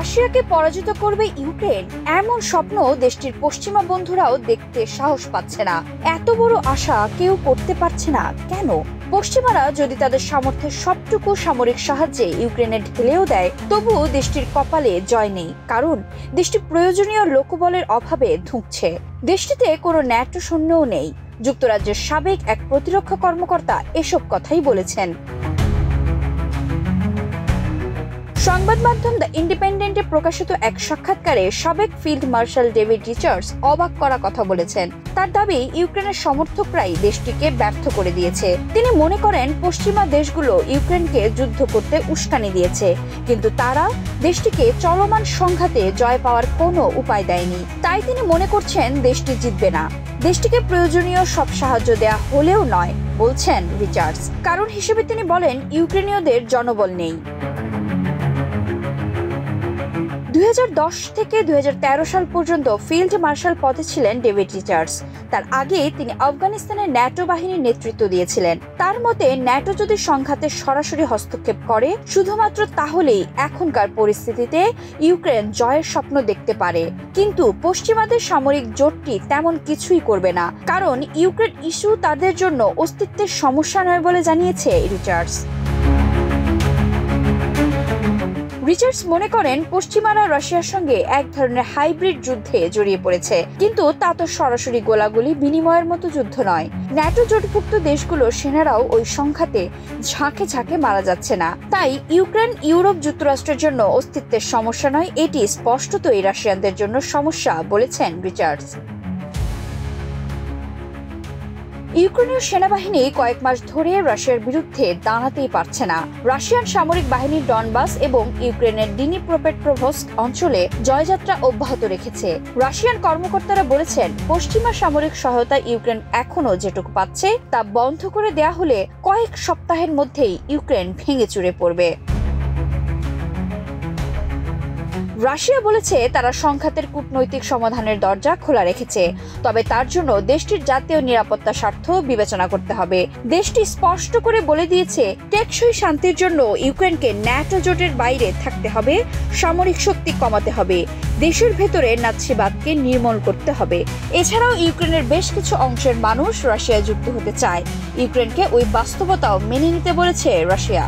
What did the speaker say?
রাশিয়াকে পরাজিত করবে ইউক্রেন, এমন স্বপ্ন দেশটির পশ্চিমা বন্ধুরাও দেখতে সাহস পাচ্ছে না। এত বড় আশা কেউ করতে পারছে না কেন? পশ্চিমারা যদি তাদের সামর্থ্যের সবটুকু সামরিক সাহায্যে ইউক্রেনে ঢেলেও দেয়, তবুও দেশটির কপালে জয় নেই, কারণ দেশটি প্রয়োজনীয় লোকবলের অভাবে ধুঁকছে। দেশটিতে কোনো ন্যাটো সৈন্যও নেই। যুক্তরাজ্যের সাবেক এক প্রতিরক্ষা কর্মকর্তা এসব কথাই বলেছেন। সংবাদ মাধ্যম দ্য ইন্ডিপেন্ডেন্টে প্রকাশিত এক সাক্ষাৎকারে সাবেক ফিল্ড মার্শাল ডেভিড রিচার্ডস অবাক করা কথা বলেছেন। তার দাবি, ইউক্রেনের সমর্থকরাই দেশটিকে ব্যর্থ করে দিয়েছে। তিনি মনে করেন পশ্চিমা দেশগুলো ইউক্রেনকে যুদ্ধ করতে উস্কানি দিয়েছে, কিন্তু তারা দেশটিকে চলমান সংঘাতে জয় পাওয়ার কোনো উপায় দেয়নি। তাই তিনি মনে করছেন দেশটি জিতবে না। দেশটিকে প্রয়োজনীয় সব সাহায্য দেয়া হলেও নয়, বলছেন রিচার্ডস। কারণ হিসেবে তিনি বলেন, ইউক্রেনীয়দের জনবল নেই। 2010 থেকে 2013 সাল পর্যন্ত ফিল্ড মার্শাল পদে ছিলেন ডেভিড রিচার্ডস। তার আগে তিনি আফগানিস্তানের ন্যাটো বাহিনীর নেতৃত্ব দিয়েছিলেন। তার মতে, ন্যাটো যদি সংঘাতে সরাসরি হস্তক্ষেপ করে, শুধুমাত্র তাহলেই এখনকার পরিস্থিতিতে ইউক্রেন জয়ের স্বপ্ন দেখতে পারে। কিন্তু পশ্চিমাদের সামরিক জোটটি তেমন কিছুই করবে না, কারণ ইউক্রেন ইস্যু তাদের জন্য অস্তিত্বের সমস্যা নয় বলে জানিয়েছে রিচার্ডস। রিচার্ডস মনে করেন পশ্চিমারা রাশিয়ার সঙ্গে এক ধরনের হাইব্রিড যুদ্ধে জড়িয়ে পড়েছে, কিন্তু তা তো সরাসরি গোলাগুলি বিনিময়ের মতো যুদ্ধ নয়। ন্যাটো জোটভুক্ত দেশগুলোর সেনারাও ওই সংঘাতে ঝাঁকে ঝাঁকে মারা যাচ্ছে না। তাই ইউক্রেন ইউরোপ যুক্তরাষ্ট্রের জন্য অস্তিত্বের সমস্যা নয়, এটি স্পষ্টতই রাশিয়ানদের জন্য সমস্যা, বলেছেন রিচার্ডস। ইউক্রেনীয় সেনাবাহিনী কয়েক মাস ধরে রাশিয়ার বিরুদ্ধে দাঁড়াতেই পারছে না। রাশিয়ান সামরিক বাহিনী ডনবাস এবং ইউক্রেনের ডিনিপ্রোপেট্রোভস্ক অঞ্চলে জয়যাত্রা অব্যাহত রেখেছে। রাশিয়ান কর্মকর্তারা বলেছেন, পশ্চিমা সামরিক সহায়তা ইউক্রেন এখনো যেটুকু পাচ্ছে তা বন্ধ করে দেয়া হলে কয়েক সপ্তাহের মধ্যেই ইউক্রেন ভেঙে চুরে পড়বে। রাশিয়া বলেছে তারা সংঘাতের কূটনৈতিক সমাধানের দরজা খোলা রেখেছে, তবে তার জন্য দেশটির জাতীয় নিরাপত্তা স্বার্থ বিবেচনা করতে হবে। দেশটি স্পষ্ট করে বলে দিয়েছে, টেকসই শান্তির জন্য ইউক্রেনকে ন্যাটো জোটের বাইরে থাকতে হবে, সামরিক শক্তি কমাতে হবে, দেশের ভেতরে নাৎসিবাদকে নির্মূল করতে হবে। এছাড়াও ইউক্রেনের বেশ কিছু অংশের মানুষ রাশিয়ায় যুক্ত হতে চায়। ইউক্রেনকে ওই বাস্তবতাও মেনে নিতে বলেছে রাশিয়া।